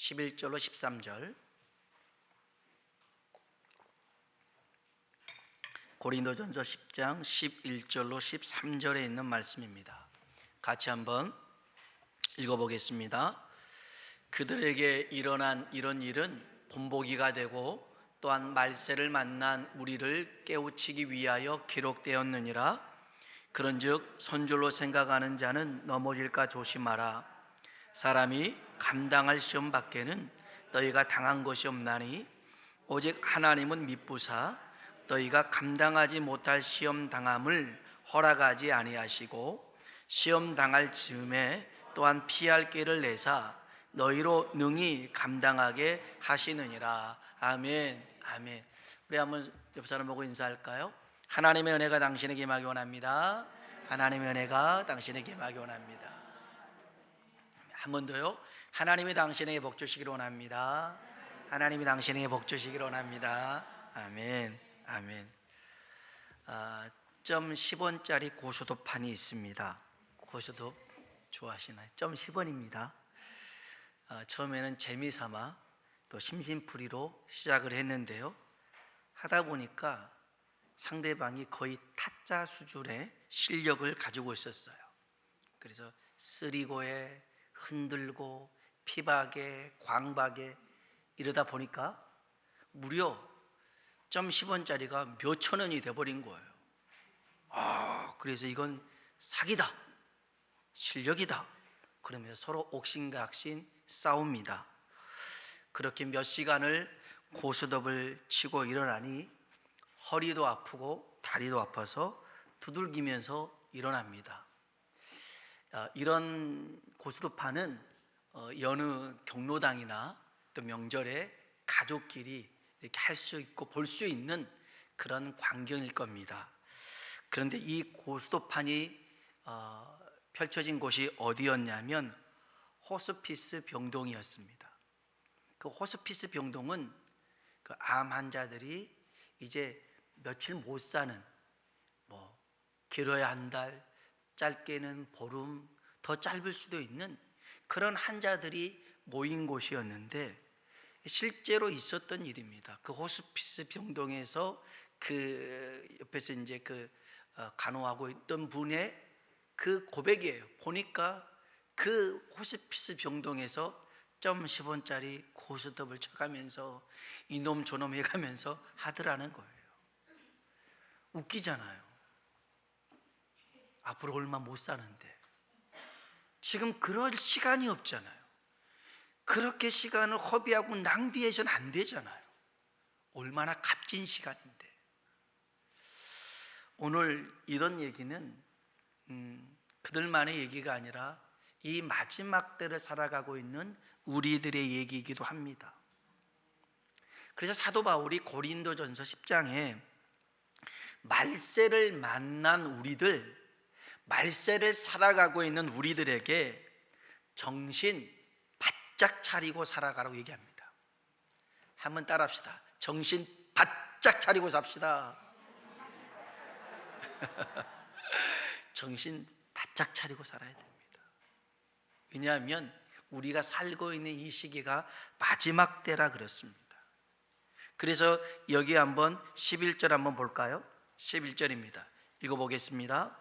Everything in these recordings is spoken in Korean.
11절로 13절. 고린도전서 10장 11절로 13절에 있는 말씀입니다. 같이 한번 읽어보겠습니다. 그들에게 일어난 이런 일은 본보기가 되고 또한 말세를 만난 우리를 깨우치기 위하여 기록되었느니라. 그런즉 손줄로 생각하는 자는 넘어질까 조심하라. 사람이 감당할 시험 밖에는 너희가 당한 것이 없나니 오직 하나님은 미쁘사 너희가 감당하지 못할 시험 당함을 허락하지 아니하시고 시험 당할 즈음에 또한 피할 길을 내사 너희로 능히 감당하게 하시느니라. 아멘. 아멘. 우리 한번 옆 사람 보고 인사할까요? 하나님의 은혜가 당신에게 임하기 원합니다. 하나님의 은혜가 당신에게 임하기 원합니다. 한 번 더요. 하나님이 당신에게 복 주시기를 원합니다. 하나님이 당신에게 복 주시기를 원합니다. 아멘. 아멘. 점 10원짜리 고소도판이 있습니다. 고소도 좋아하시나요? 점 10원입니다. 처음에는 재미삼아 또 심심풀이로 시작을 했는데요, 하다 보니까 상대방이 거의 타짜 수준의 실력을 가지고 있었어요. 그래서 쓰리고에 흔들고 피박에 광박에 이러다 보니까 무려 점 10원짜리가 몇천 원이 돼버린 거예요. 그래서 이건 사기다, 실력이다, 그러면서 서로 옥신각신 싸웁니다. 그렇게 몇 시간을 고스톱을 치고 일어나니 허리도 아프고 다리도 아파서 두들기면서 일어납니다. 이런 고스톱판은 여느 경로당이나 또 명절에 가족끼리 이렇게 할 수 있고 볼 수 있는 그런 광경일 겁니다. 그런데 이 고스톱판이 펼쳐진 곳이 어디였냐면 호스피스 병동이었습니다. 그 호스피스 병동은 그 암 환자들이 이제 며칠 못 사는, 길어야 한 달, 짧게는 보름, 더 짧을 수도 있는 그런 환자들이 모인 곳이었는데 실제로 있었던 일입니다. 그 호스피스 병동에서 그 옆에서 이제 간호하고 있던 분의 그 고백이에요. 보니까 그 호스피스 병동에서 점 10원짜리 고스톱을 쳐가면서 이놈 저놈 해가면서 하더라는 거예요. 웃기잖아요. 앞으로 얼마 못 사는데 지금 그럴 시간이 없잖아요. 그렇게 시간을 허비하고 낭비해서는 안 되잖아요. 얼마나 값진 시간인데. 오늘 이런 얘기는 그들만의 얘기가 아니라 이 마지막 때를 살아가고 있는 우리들의 얘기이기도 합니다. 그래서 사도 바울이 고린도전서 10장에 말세를 만난 우리들, 말세를 살아가고 있는 우리들에게 정신 바짝 차리고 살아가라고 얘기합니다. 한번 따라합시다. 정신 바짝 차리고 삽시다. 정신 바짝 차리고 살아야 됩니다. 왜냐하면 우리가 살고 있는 이 시기가 마지막 때라 그렇습니다. 그래서 여기 한번 11절 한번 볼까요? 11절입니다. 읽어보겠습니다.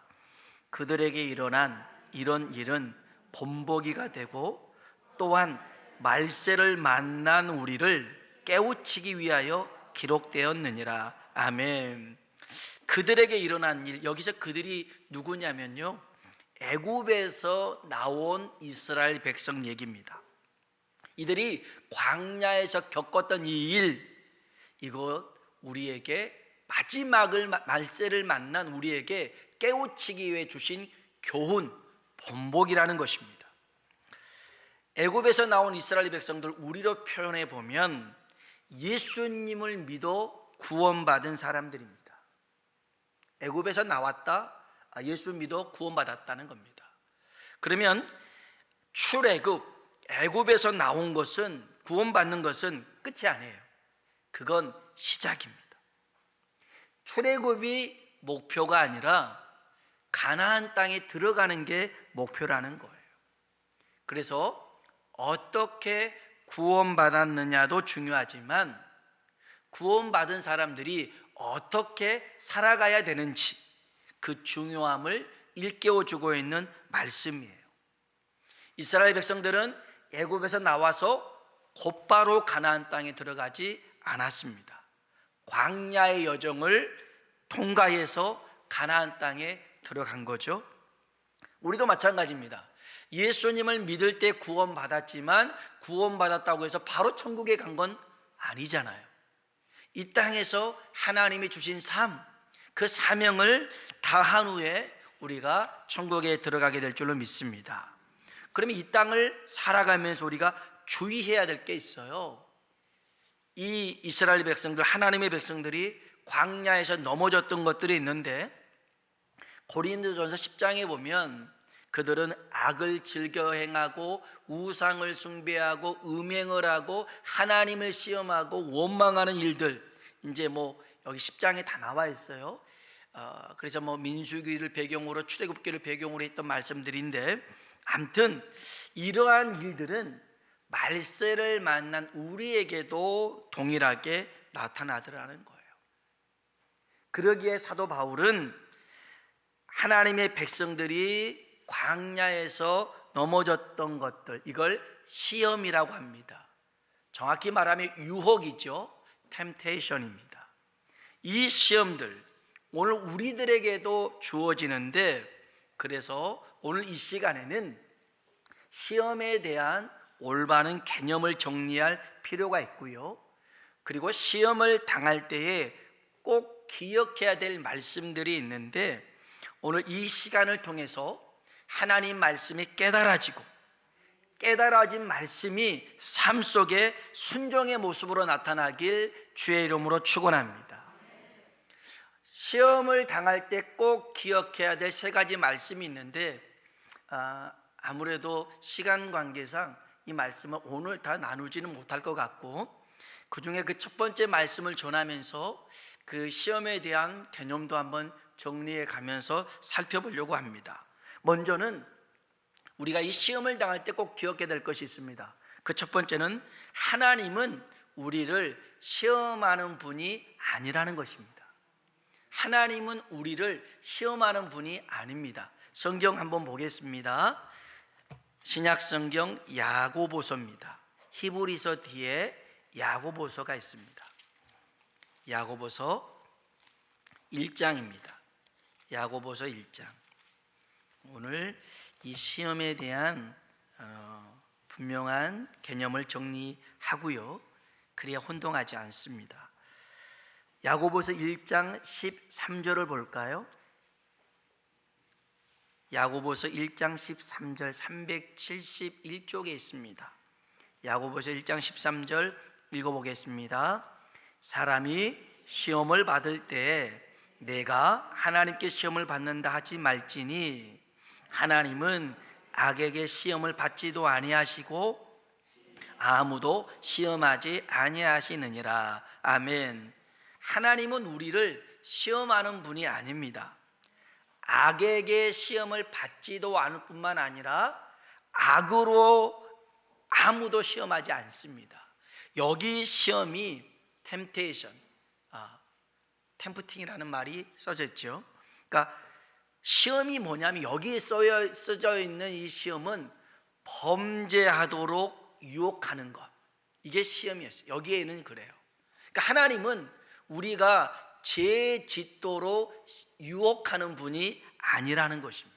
그들에게 일어난 이런 일은 본보기가 되고 또한 말세를 만난 우리를 깨우치기 위하여 기록되었느니라. 아멘. 그들에게 일어난 일, 여기서 그들이 누구냐면요, 애굽에서 나온 이스라엘 백성 얘기입니다. 이들이 광야에서 겪었던 이 일, 이거 우리에게 말세를 만난 우리에게 깨우치기 위해 주신 교훈, 본보기라는 것입니다. 애굽에서 나온 이스라엘 백성들, 우리로 표현해 보면 예수님을 믿어 구원받은 사람들입니다. 애굽에서 나왔다, 예수 믿어 구원받았다는 겁니다. 그러면 출애굽, 애굽에서 나온 것은, 구원받는 것은 끝이 아니에요. 그건 시작입니다. 출애굽이 목표가 아니라 가나안 땅에 들어가는 게 목표라는 거예요. 그래서 어떻게 구원받았느냐도 중요하지만 구원받은 사람들이 어떻게 살아가야 되는지 그 중요함을 일깨워주고 있는 말씀이에요. 이스라엘 백성들은 애굽에서 나와서 곧바로 가나안 땅에 들어가지 않았습니다. 광야의 여정을 통과해서 가나안 땅에 들어간 거죠. 우리도 마찬가지입니다. 예수님을 믿을 때 구원받았지만 구원받았다고 해서 바로 천국에 간 건 아니잖아요. 이 땅에서 하나님이 주신 삶, 그 사명을 다한 후에 우리가 천국에 들어가게 될 줄로 믿습니다. 그러면 이 땅을 살아가면서 우리가 주의해야 될 게 있어요. 이 이스라엘 백성들, 하나님의 백성들이 광야에서 넘어졌던 것들이 있는데 고린도전서 10장에 보면 그들은 악을 즐겨 행하고 우상을 숭배하고 음행을 하고 하나님을 시험하고 원망하는 일들, 이제 여기 10장에 다 나와 있어요. 그래서 민수기를 배경으로 출애굽기를 배경으로 했던 말씀들인데, 아무튼 이러한 일들은 말세를 만난 우리에게도 동일하게 나타나더라는 거예요. 그러기에 사도 바울은 하나님의 백성들이 광야에서 넘어졌던 것들, 이걸 시험이라고 합니다. 정확히 말하면 유혹이죠. 템테이션입니다. 이 시험들 오늘 우리들에게도 주어지는데, 그래서 오늘 이 시간에는 시험에 대한 올바른 개념을 정리할 필요가 있고요, 그리고 시험을 당할 때에 꼭 기억해야 될 말씀들이 있는데, 오늘 이 시간을 통해서 하나님 말씀이 깨달아진 말씀이 삶 속에 순종의 모습으로 나타나길 주의 이름으로 축원합니다. 시험을 당할 때 꼭 기억해야 될 세 가지 말씀이 있는데, 아무래도 시간 관계상 이 말씀을 오늘 다 나누지는 못할 것 같고, 그 중에 그 첫 번째 말씀을 전하면서 그 시험에 대한 개념도 한번 정리해 가면서 살펴보려고 합니다. 먼저는 우리가 이 시험을 당할 때 꼭 기억해야 될 것이 있습니다. 그 첫 번째는 하나님은 우리를 시험하는 분이 아니라는 것입니다. 하나님은 우리를 시험하는 분이 아닙니다. 성경 한번 보겠습니다. 신약 성경 야고보서입니다. 히브리서 뒤에 야고보서가 있습니다. 야고보서 1장입니다. 야고보서 1장. 오늘 이 시험에 대한 분명한 개념을 정리하고요, 그래야 혼동하지 않습니다. 야고보서 1장 13절을 볼까요? 야고보서 1장 13절 371쪽에 있습니다. 야고보서 1장 13절 읽어보겠습니다. 사람이 시험을 받을 때 내가 하나님께 시험을 받는다 하지 말지니 하나님은 악에게 시험을 받지도 아니하시고 아무도 시험하지 아니하시느니라. 아멘. 하나님은 우리를 시험하는 분이 아닙니다. 악에게 시험을 받지도 않을 뿐만 아니라 악으로 아무도 시험하지 않습니다. 여기 시험이 템테이션, 템프팅이라는 말이 써져 있죠. 그러니까 시험이 뭐냐면 여기에 써져 있는 이 시험은 범죄하도록 유혹하는 것, 이게 시험이었어요. 여기에는 그래요. 그러니까 하나님은 우리가 죄 짓도록 유혹하는 분이 아니라는 것입니다.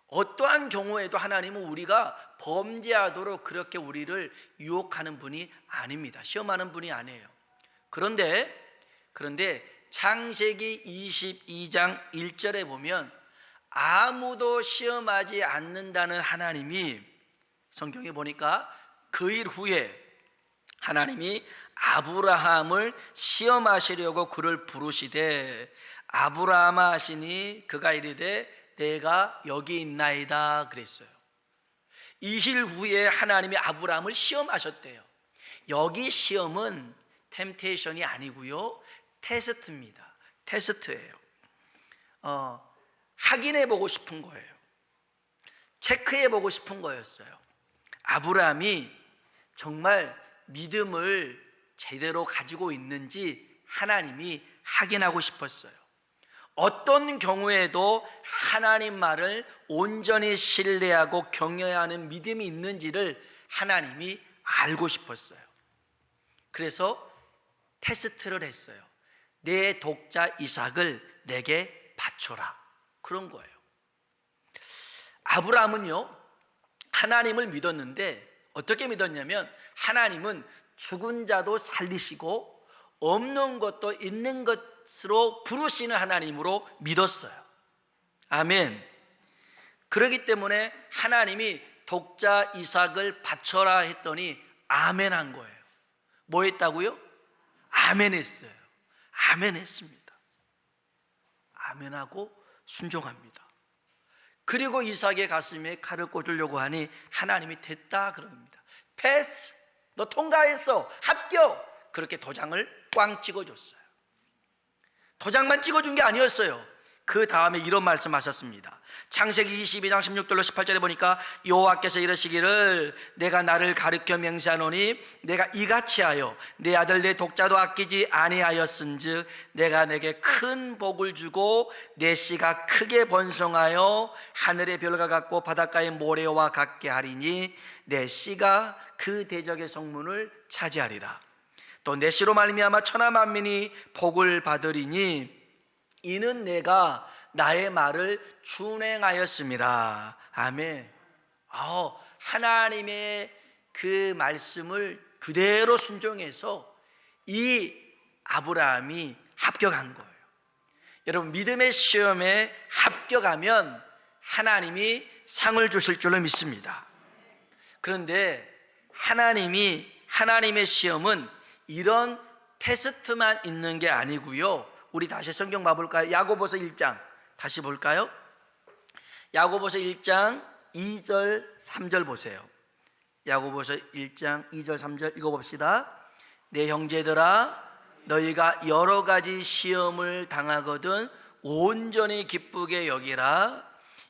어떠한 경우에도 하나님은 우리가 범죄하도록 그렇게 우리를 유혹하는 분이 아닙니다. 시험하는 분이 아니에요. 그런데 창세기 22장 1절에 보면 아무도 시험하지 않는다는 하나님이, 성경에 보니까 그 일 후에 하나님이 아브라함을 시험하시려고 그를 부르시되 아브라함아 하시니 그가 이르되 내가 여기 있나이다 그랬어요. 이 일 후에 하나님이 아브라함을 시험하셨대요. 여기 시험은 템테이션이 아니고요, 테스트입니다. 테스트예요. 확인해 보고 싶은 거예요. 체크해 보고 싶은 거였어요. 아브라함이 정말 믿음을 제대로 가지고 있는지 하나님이 확인하고 싶었어요. 어떤 경우에도 하나님 말을 온전히 신뢰하고 경외하는 믿음이 있는지를 하나님이 알고 싶었어요. 그래서 테스트를 했어요. 내 독자 이삭을 내게 바쳐라, 그런 거예요. 아브라함은요, 하나님을 믿었는데 어떻게 믿었냐면, 하나님은 죽은 자도 살리시고 없는 것도 있는 것으로 부르시는 하나님으로 믿었어요. 아멘. 그렇기 때문에 하나님이 독자 이삭을 바쳐라 했더니 아멘 한 거예요. 뭐 했다고요? 아멘 했어요. 아멘 했습니다. 아멘하고 순종합니다. 그리고 이삭의 가슴에 칼을 꽂으려고 하니 하나님이 됐다 그럽니다. 패스, 너 통과했어, 합격. 그렇게 도장을 꽝 찍어줬어요. 도장만 찍어준 게 아니었어요. 그 다음에 이런 말씀하셨습니다. 창세기 22장 16절로 18절에 보니까 여호와께서 이르시기를 내가 나를 가르쳐 맹세하노니 내가 이같이 하여 내 아들 내 독자도 아끼지 아니하였은즉 내가 내게 큰 복을 주고 내 씨가 크게 번성하여 하늘의 별과 같고 바닷가의 모래와 같게 하리니 내 씨가 그 대적의 성문을 차지하리라. 또 내 씨로 말미암아 천하 만민이 복을 받으리니 이는 내가 나의 말을 준행하였습니다. 아멘. 하나님의 그 말씀을 그대로 순종해서 이 아브라함이 합격한 거예요. 여러분, 믿음의 시험에 합격하면 하나님이 상을 주실 줄로 믿습니다. 그런데 하나님의 시험은 이런 테스트만 있는 게 아니고요. 우리 다시 성경 봐볼까요? 야고보서 1장 다시 볼까요? 야고보서 1장 2절 3절 보세요. 야고보서 1장 2절 3절 읽어봅시다. 내 형제들아, 너희가 여러 가지 시험을 당하거든 온전히 기쁘게 여기라.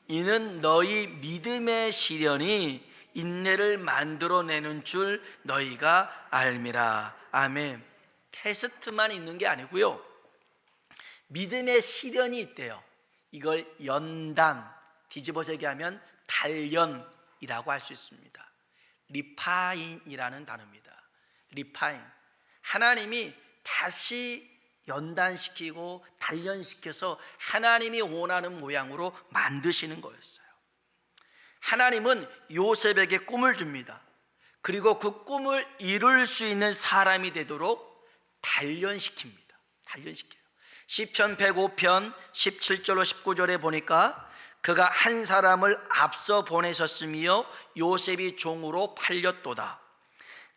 이는 너희 믿음의 시련이 인내를 만들어내는 줄 너희가 알미라. 아멘. 테스트만 있는 게 아니고요, 믿음의 시련이 있대요. 이걸 연단, 뒤집어서 얘기하면 단련이라고 할 수 있습니다. 리파인이라는 단어입니다. 리파인. 하나님이 다시 연단시키고 단련시켜서 하나님이 원하는 모양으로 만드시는 거였어요. 하나님은 요셉에게 꿈을 줍니다. 그리고 그 꿈을 이룰 수 있는 사람이 되도록 단련시킵니다. 단련시켜요. 시편 105편 17절로 19절에 보니까 그가 한 사람을 앞서 보내셨으며 요셉이 종으로 팔렸도다.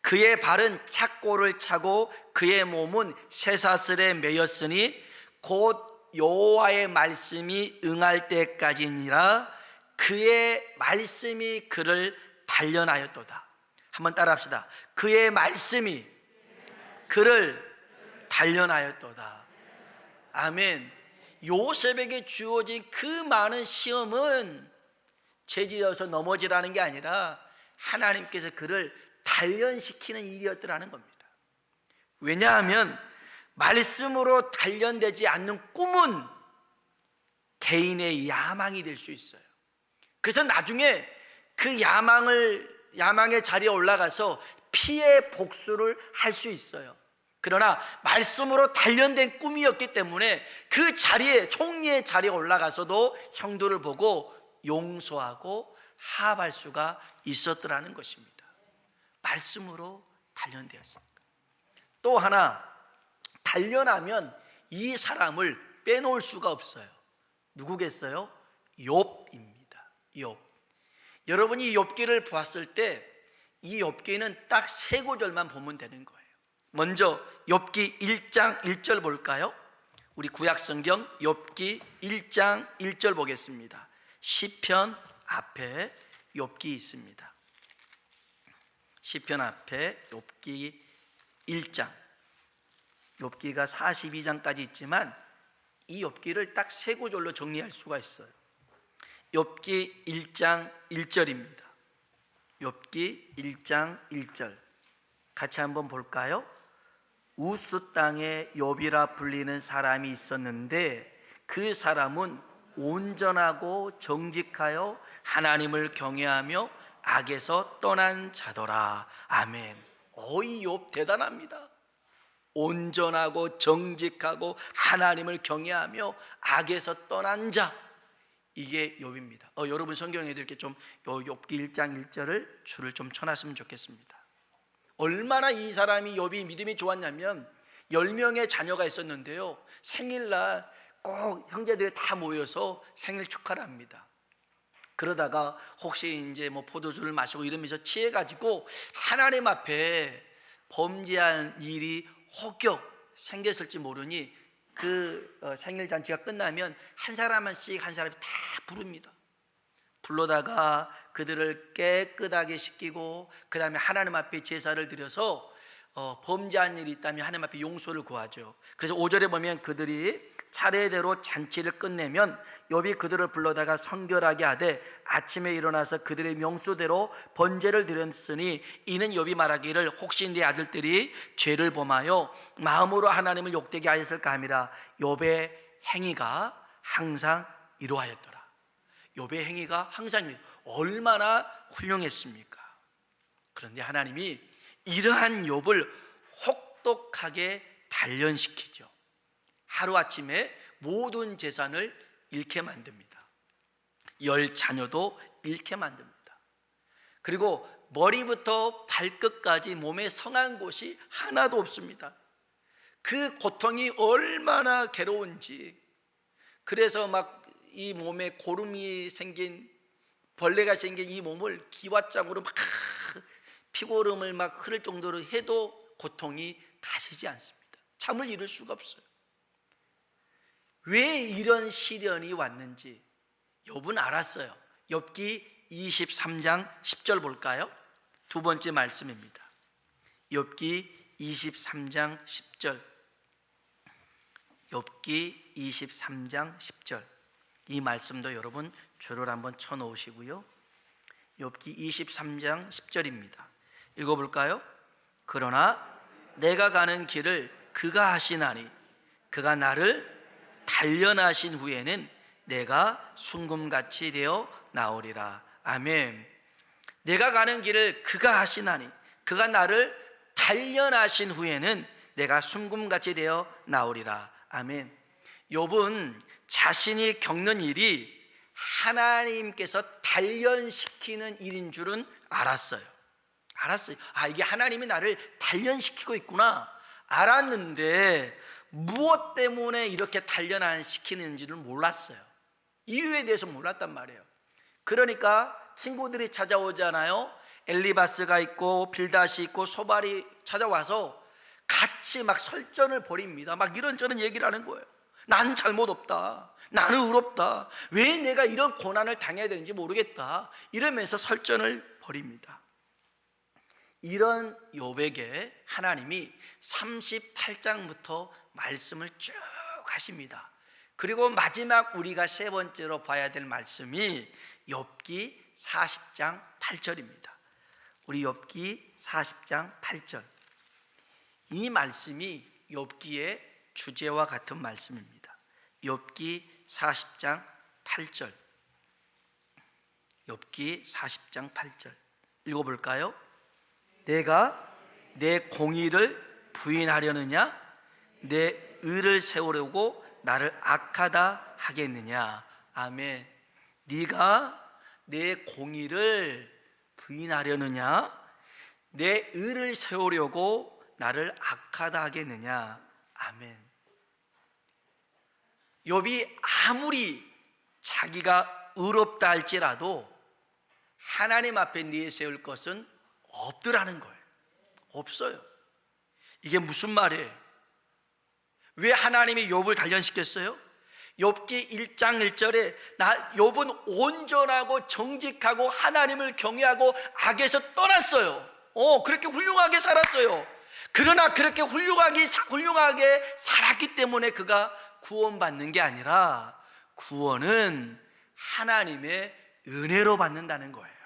그의 발은 착고를 차고 그의 몸은 쇠사슬에 매였으니 곧 여호와의 말씀이 응할 때까지니라. 그의 말씀이 그를 단련하였도다. 한번 따라합시다. 그의 말씀이 그를 단련하였도다. 아멘. 요셉에게 주어진 그 많은 시험은 죄지어서 넘어지라는 게 아니라 하나님께서 그를 단련시키는 일이었더라는 겁니다. 왜냐하면 말씀으로 단련되지 않는 꿈은 개인의 야망이 될 수 있어요. 그래서 나중에 그 야망의 자리에 올라가서 피해 복수를 할 수 있어요. 그러나 말씀으로 단련된 꿈이었기 때문에 그 자리에, 총리의 자리에 올라가서도 형들을 보고 용서하고 화합할 수가 있었더라는 것입니다. 말씀으로 단련되었습니다. 또 하나, 단련하면 이 사람을 빼놓을 수가 없어요. 누구겠어요? 욥입니다. 욥. 여러분이 욥기를 보았을 때 이 욥기는 딱 세 구절만 보면 되는 거예요. 먼저 욥기 1장 1절 볼까요? 우리 구약성경 욥기 1장 1절 보겠습니다. 시편 앞에 욥기 있습니다. 시편 앞에 욥기 1장. 욥기가 42장까지 있지만 이 욥기를 딱 세 구절로 정리할 수가 있어요. 욥기 1장 1절입니다. 욥기 1장 1절 같이 한번 볼까요? 우스 땅에 욥이라 불리는 사람이 있었는데 그 사람은 온전하고 정직하여 하나님을 경외하며 악에서 떠난 자더라. 아멘. 이 욥 대단합니다. 온전하고 정직하고 하나님을 경외하며 악에서 떠난 자, 이게 욥입니다. 여러분 성경에도 이렇게 좀 욥기 1장 1절을 줄을 좀 쳐놨으면 좋겠습니다. 얼마나 이 사람이 욥이 믿음이 좋았냐면 10명의 자녀가 있었는데요, 생일날 꼭 형제들이 다 모여서 생일 축하를 합니다. 그러다가 혹시 이제 뭐 포도주를 마시고 이러면서 취해가지고 하나님 앞에 범죄한 일이 혹여 생겼을지 모르니 그 생일 잔치가 끝나면 한 사람씩 한 사람이 다 부릅니다. 불러다가 그들을 깨끗하게 씻기고 그 다음에 하나님 앞에 제사를 드려서 범죄한 일이 있다면 하나님 앞에 용서를 구하죠. 그래서 5절에 보면 그들이 차례대로 잔치를 끝내면 욥이 그들을 불러다가 성결하게 하되 아침에 일어나서 그들의 명수대로 번제를 드렸으니 이는 욥이 말하기를 혹시 네 아들들이 죄를 범하여 마음으로 하나님을 욕되게 하였을까 함이라. 욥의 행위가 항상 이러하였더라. 욥의 행위가 항상 얼마나 훌륭했습니까? 그런데 하나님이 이러한 욥을 혹독하게 단련시키죠. 하루아침에 모든 재산을 잃게 만듭니다. 10 자녀도 잃게 만듭니다. 그리고 머리부터 발끝까지 몸에 성한 곳이 하나도 없습니다. 그 고통이 얼마나 괴로운지. 그래서 막 이 몸에 고름이 생긴, 벌레가 생긴 이 몸을 기왓장으로 막 피고름을 막 흐를 정도로 해도 고통이 가시지 않습니다. 잠을 이룰 수가 없어요. 왜 이런 시련이 왔는지 욥은 알았어요. 욥기 23장 10절 볼까요? 두 번째 말씀입니다. 욥기 23장 10절. 욥기 23장 10절. 이 말씀도 여러분 줄을 한번 쳐 놓으시고요. 욥기 23장 10절입니다. 읽어볼까요? 그러나 내가 가는 길을 그가 하시나니 그가 나를 단련하신 후에는 내가 순금같이 되어 나오리라. 아멘. 내가 가는 길을 그가 하시나니 그가 나를 단련하신 후에는 내가 순금같이 되어 나오리라. 아멘. 욥은 자신이 겪는 일이 하나님께서 단련시키는 일인 줄은 알았어요. 이게 하나님이 나를 단련시키고 있구나 알았는데 무엇 때문에 이렇게 단련시키는지를 몰랐어요. 이유에 대해서 몰랐단 말이에요. 그러니까 친구들이 찾아오잖아요. 엘리바스가 있고 빌닷이 있고 소발이 찾아와서 같이 막 설전을 벌입니다. 막 이런저런 얘기를 하는 거예요. 난 잘못 없다, 나는 의롭다, 왜 내가 이런 고난을 당해야 되는지 모르겠다, 이러면서 설전을 벌입니다. 이런 욥에게 하나님이 38장부터 말씀을 쭉 하십니다. 그리고 마지막 우리가 세 번째로 봐야 될 말씀이 욥기 40장 8절입니다. 우리 욥기 40장 8절. 이 말씀이 욥기의 주제와 같은 말씀입니다. 욥기 40장 8절. 욥기 40장 8절 읽어볼까요? 내가 내 공의를 부인하려느냐? 내 의를 세우려고 나를 악하다 하겠느냐? 아멘. 네가 내 공의를 부인하려느냐? 내 의를 세우려고 나를 악하다 하겠느냐? 아멘. 욥이 아무리 자기가 의롭다 할지라도 하나님 앞에 내세울 것은 없더라는 거예요. 없어요. 이게 무슨 말이에요? 왜 하나님이 욥을 단련시켰어요? 욥기 1장 1절에 욥은 온전하고 정직하고 하나님을 경외하고 악에서 떠났어요. 그렇게 훌륭하게 살았어요. 그러나 그렇게 훌륭하게 살았기 때문에 그가 구원받는 게 아니라 구원은 하나님의 은혜로 받는다는 거예요.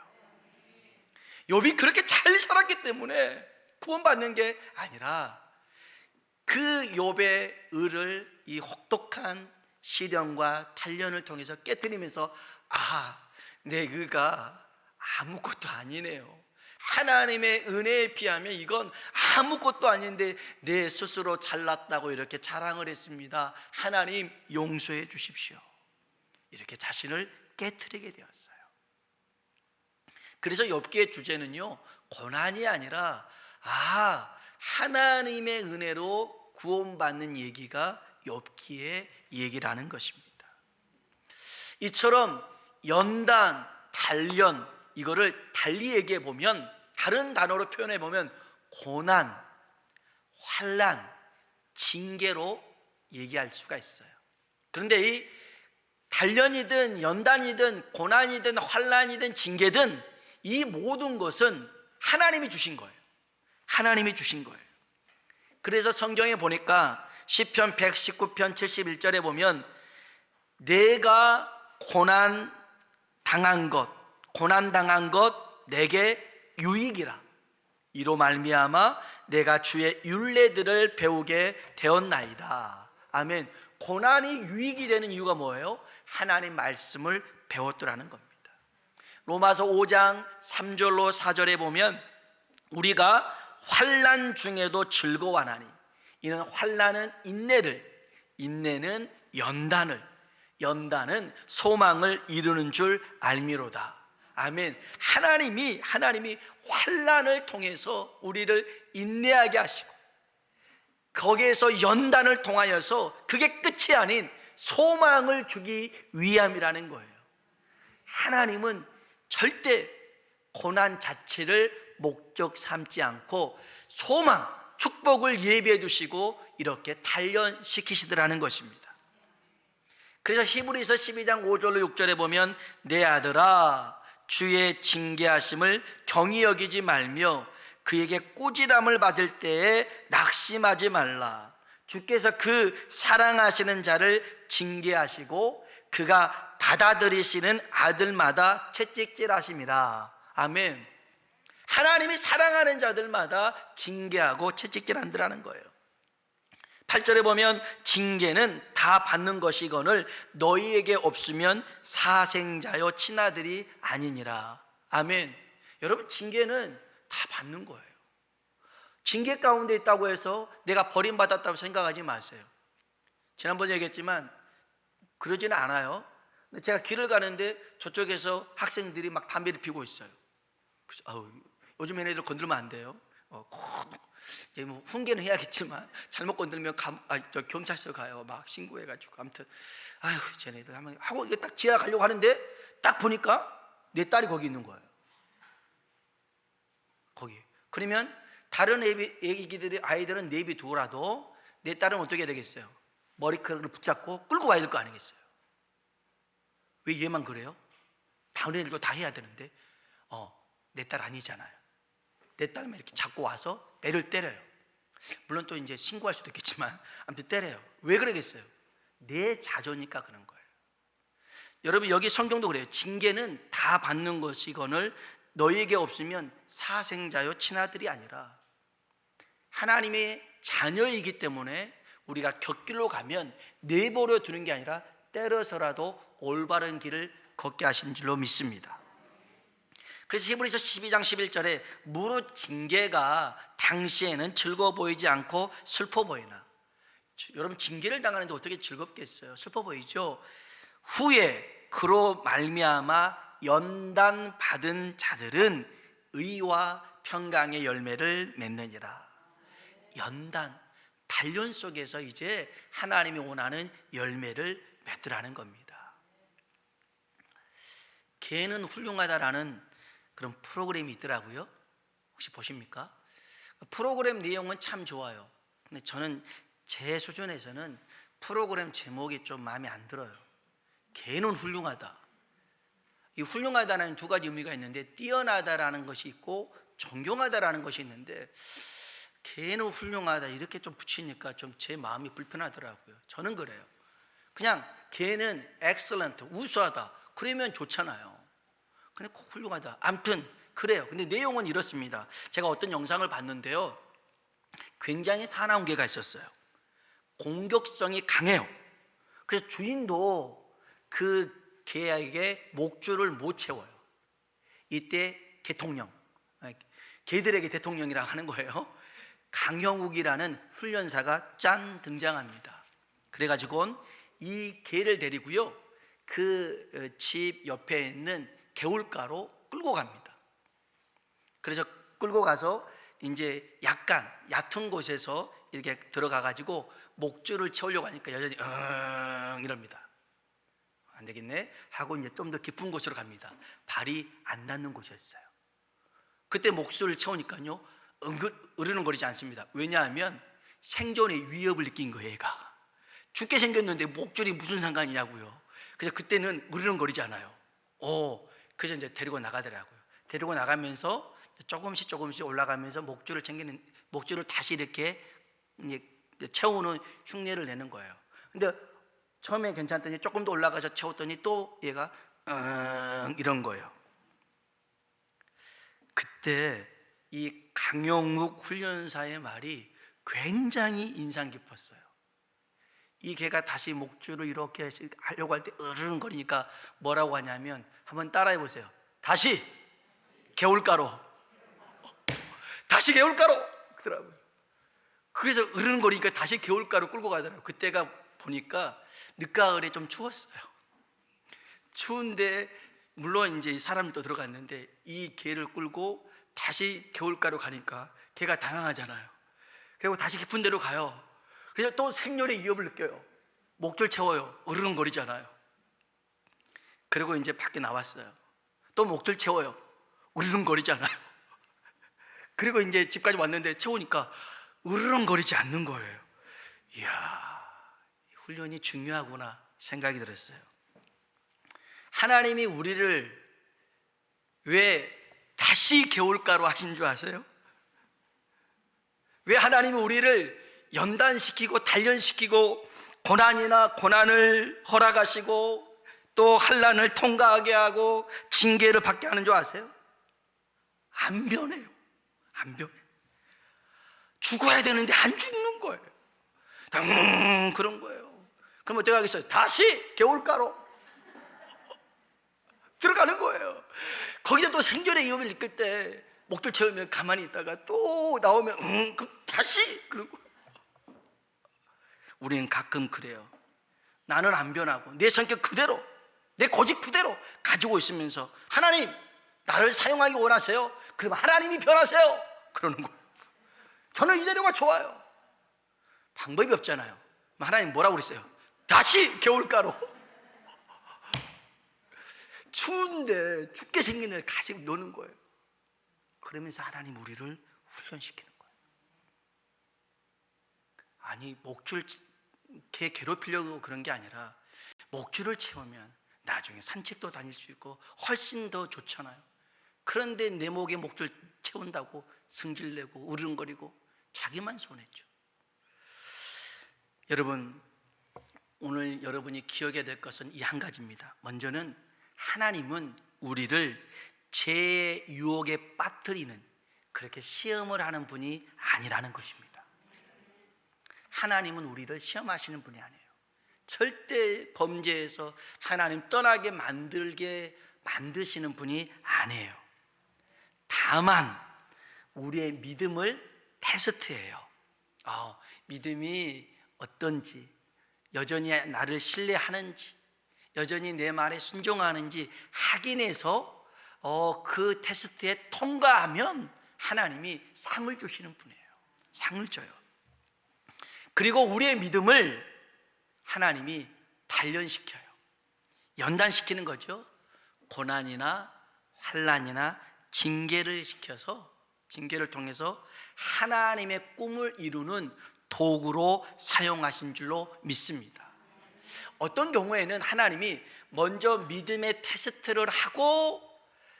욥이 그렇게 잘 살았기 때문에 구원받는 게 아니라 그 욥의 의를 이 혹독한 시련과 단련을 통해서 깨뜨리면서 내 의가 아무것도 아니네요. 하나님의 은혜에 비하면 이건 아무것도 아닌데 내 스스로 잘났다고 이렇게 자랑을 했습니다. 하나님 용서해 주십시오. 이렇게 자신을 깨트리게 되었어요. 그래서 욥기의 주제는요, 고난이 아니라 하나님의 은혜로 구원받는 얘기가 욥기의 얘기라는 것입니다. 이처럼 연단, 단련, 이거를 달리 얘기해 보면, 다른 단어로 표현해 보면 고난, 환난, 징계로 얘기할 수가 있어요. 그런데 이 단련이든 연단이든 고난이든 환난이든 징계든 이 모든 것은 하나님이 주신 거예요. 하나님이 주신 거예요. 그래서 성경에 보니까 시편 119편 71절에 보면 내가 고난 당한 것 내게 유익이라. 이로 말미암아 내가 주의 율례들을 배우게 되었나이다. 아멘. 고난이 유익이 되는 이유가 뭐예요? 하나님 말씀을 배웠더라는 겁니다. 로마서 5장 3절로 4절에 보면 우리가 환난 중에도 즐거워하나니 이는 환난은 인내를, 인내는 연단은 소망을 이루는 줄 알미로다. 아멘. 하나님이 환난을 통해서 우리를 인내하게 하시고 거기에서 연단을 통하여서 그게 끝이 아닌 소망을 주기 위함이라는 거예요. 하나님은 절대 고난 자체를 목적 삼지 않고 소망, 축복을 예비해 두시고 이렇게 단련시키시더라는 것입니다. 그래서 히브리서 12장 5절로 6절에 보면 내 아들아 주의 징계하심을 경히 여기지 말며 그에게 꾸지람을 받을 때에 낙심하지 말라. 주께서 그 사랑하시는 자를 징계하시고 그가 받아들이시는 아들마다 채찍질하심이라. 아멘. 하나님이 사랑하는 자들마다 징계하고 채찍질한다는 거예요. 8절에 보면 징계는 다 받는 것이거늘 너희에게 없으면 사생자여 친아들이 아니니라. 아멘. 여러분, 징계는 다 받는 거예요. 징계 가운데 있다고 해서 내가 버림받았다고 생각하지 마세요. 지난번에 얘기했지만 그러지는 않아요. 제가 길을 가는데 저쪽에서 학생들이 막 담배를 피우고 있어요. 그래서 요즘 얘네들 건들면 안 돼요. 이제 뭐 훈계는 해야겠지만 잘못 건들면 경찰서 가요. 막 신고해가지고. 아무튼 쟤네들 하고 이게 딱 지나가려고 하는데 딱 보니까 내 딸이 거기 있는 거예요. 거기. 그러면 다른 아이들은 내비 두라도 내 딸은 어떻게 되겠어요? 머리카락을 붙잡고 끌고 와야 될 거 아니겠어요? 왜 얘만 그래요? 다른 애들도 다 해야 되는데 내 딸 아니잖아요. 내 딸만 이렇게 잡고 와서 애를 때려요. 물론 또 이제 신고할 수도 있겠지만 아무튼 때려요. 왜 그러겠어요? 내 자녀니까 그런 거예요. 여러분, 여기 성경도 그래요. 징계는 다 받는 것이거늘 너희에게 없으면 사생자요 친아들이 아니라. 하나님의 자녀이기 때문에 우리가 곁길로 가면 내버려 두는 게 아니라 때려서라도 올바른 길을 걷게 하신 줄로 믿습니다. 그래서 히브리서 12장 11절에 무릇 징계가 당시에는 즐거워 보이지 않고 슬퍼 보이나. 여러분, 징계를 당하는데 어떻게 즐겁겠어요? 슬퍼 보이죠? 후에 그로 말미암아 연단 받은 자들은 의와 평강의 열매를 맺느니라. 연단, 단련 속에서 이제 하나님이 원하는 열매를 맺으라는 겁니다. 개는 훌륭하다라는 그런 프로그램이 있더라고요. 혹시 보십니까? 프로그램 내용은 참 좋아요. 근데 저는 제 수준에서는 프로그램 제목이 좀 마음에 안 들어요. 개는 훌륭하다. 이 훌륭하다는 두 가지 의미가 있는데 뛰어나다라는 것이 있고 존경하다라는 것이 있는데 개는 훌륭하다 이렇게 좀 붙이니까 좀 제 마음이 불편하더라고요. 저는 그래요. 그냥 개는 excellent, 우수하다 그러면 좋잖아요. 근데 꼭 훌륭하다. 아무튼 그래요. 근데 내용은 이렇습니다. 제가 어떤 영상을 봤는데요, 굉장히 사나운 개가 있었어요. 공격성이 강해요. 그래서 주인도 그 개에게 목줄을 못 채워요. 이때 대통령, 개들에게 대통령이라고 하는 거예요. 강형욱이라는 훈련사가 짠 등장합니다. 그래가지고 이 개를 데리고요, 그 집 옆에 있는 개울가로 끌고 갑니다. 그래서 끌고 가서 이제 약간 얕은 곳에서 이렇게 들어가 가지고 목줄을 채우려고 하니까 여전히 이럽니다. 안 되겠네 하고 이제 좀 더 깊은 곳으로 갑니다. 발이 안 닿는 곳이었어요. 그때 목줄을 채우니까요, 으르렁거리지 않습니다. 왜냐하면 생존의 위협을 느낀 거예요. 얘가 죽게 생겼는데 목줄이 무슨 상관이냐고요. 그래서 그때는 으르렁거리지 않아요. 그래서 이제 데리고 나가더라고요. 데리고 나가면서 조금씩 올라가면서 목줄을 다시 이렇게 채우는 흉내를 내는 거예요. 근데 처음에 괜찮더니 조금 더 올라가서 채웠더니 또 얘가 이런 거예요. 그때 이 강영욱 훈련사의 말이 굉장히 인상 깊었어요. 이 개가 다시 목줄을 이렇게 하려고 할 때 으르렁거리니까 뭐라고 하냐면, 한번 따라해 보세요. 다시 개울가로, 다시 개울가로 그러더라고요. 그래서 으르렁거리니까 다시 개울가로 끌고 가더라고요. 그때가 보니까 늦가을에 좀 추웠어요. 추운데 물론 이제 사람도 들어갔는데 이 개를 끌고 다시 개울가로 가니까 개가 당황하잖아요. 그리고 다시 깊은 데로 가요. 그래서 또 생존의 위협을 느껴요. 목줄 채워요. 으르렁거리잖아요. 그리고 이제 밖에 나왔어요. 또 목줄 채워요. 으르렁거리잖아요. 그리고 이제 집까지 왔는데 채우니까 으르렁거리지 않는 거예요. 이야, 훈련이 중요하구나 생각이 들었어요. 하나님이 우리를 왜 다시 개울가로 하신 줄 아세요? 왜 하나님이 우리를 연단시키고 단련시키고 고난을 허락하시고 또 환난을 통과하게 하고 징계를 받게 하는 줄 아세요? 안 변해요. 안 변해. 죽어야 되는데 안 죽는 거예요. 그런 거예요. 그럼 어떻게 하겠어요? 다시 개울가로 들어가는 거예요. 거기서 또 생존의 위협을 느낄 때 목줄 채우면 가만히 있다가 또 나오면 그럼 다시 그러고. 우리는 가끔 그래요. 나는 안 변하고 내 성격 그대로, 내 고집 그대로 가지고 있으면서 하나님 나를 사용하기 원하세요? 그러면 하나님이 변하세요 그러는 거예요. 저는 이대로가 좋아요. 방법이 없잖아요. 하나님 뭐라고 그랬어요? 다시 개울가로. 추운데 죽게 생긴 애 가지고 노는 거예요. 그러면서 하나님 우리를 훈련시키는 거예요. 아니 목줄 개 괴롭히려고 그런 게 아니라 목줄을 채우면 나중에 산책도 다닐 수 있고 훨씬 더 좋잖아요. 그런데 내 목에 목줄 채운다고 승질내고 으르렁거리고 자기만 손해죠. 여러분, 오늘 여러분이 기억해야 될 것은 이 한 가지입니다. 먼저는 하나님은 우리를 죄의 유혹에 빠뜨리는 그렇게 시험을 하는 분이 아니라는 것입니다. 하나님은 우리를 시험하시는 분이 아니에요. 절대 범죄에서 하나님 떠나게 만드시는 분이 아니에요. 다만 우리의 믿음을 테스트해요. 믿음이 어떤지, 여전히 나를 신뢰하는지, 여전히 내 말에 순종하는지 확인해서 그 테스트에 통과하면 하나님이 상을 주시는 분이에요. 상을 줘요. 그리고 우리의 믿음을 하나님이 단련시켜요. 연단시키는 거죠. 고난이나 환난이나 징계를 통해서 하나님의 꿈을 이루는 도구로 사용하신 줄로 믿습니다. 어떤 경우에는 하나님이 먼저 믿음의 테스트를 하고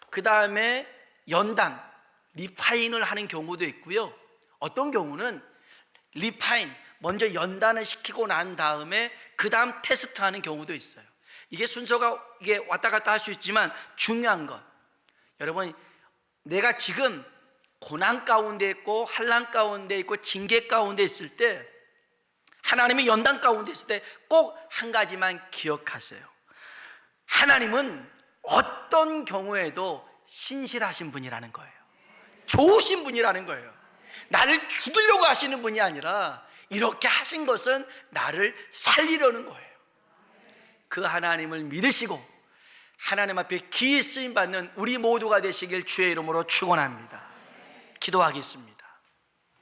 그 다음에 연단, 리파인을 하는 경우도 있고요. 어떤 경우는 리파인, 먼저 연단을 시키고 난 다음에 그 다음 테스트하는 경우도 있어요. 이게 순서가 이게 왔다 갔다 할 수 있지만 중요한 건, 여러분 내가 지금 고난 가운데 있고 환난 가운데 있고 징계 가운데 있을 때, 하나님의 연단 가운데 있을 때 꼭 한 가지만 기억하세요. 하나님은 어떤 경우에도 신실하신 분이라는 거예요. 좋으신 분이라는 거예요. 나를 죽이려고 하시는 분이 아니라 이렇게 하신 것은 나를 살리려는 거예요. 그 하나님을 믿으시고 하나님 앞에 기이 쓰임 받는 우리 모두가 되시길 주의 이름으로 축원합니다. 기도하겠습니다.